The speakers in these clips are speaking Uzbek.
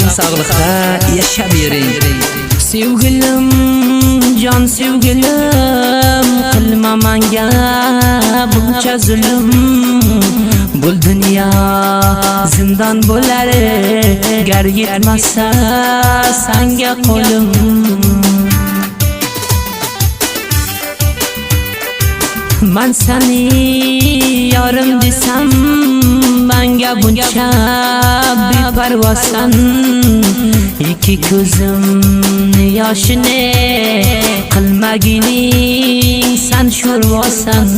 baxtli sog'likda yashab yering. Sevgilim, jon sevgilim, qilma menga buncha zulm. Bu dunyo zindon bo'lar, gar yetmasa senga qo'lim. Men seni yorim desam, menga buncha beparvosan. Ikki ko'zimni yoshini qilmagining sen sho'rvosan.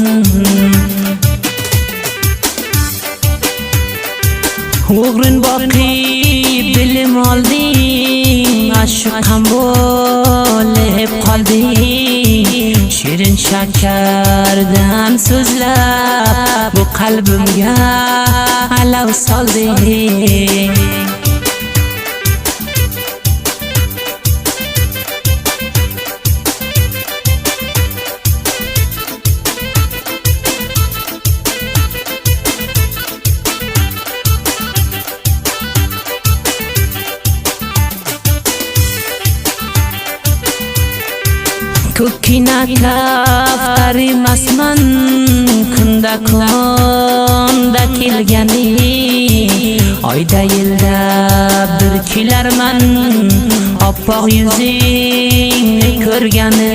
O'g'rin boqib bilim olding, ashuqam bo'lib qolding. Shirin shakardan so'zlab bu qalbimga alav solding. Ko'kina kaftar emasman, kunda kunda kelgani. Oyda yilda bir kelarman, oppoq yuzingni ko'rgani.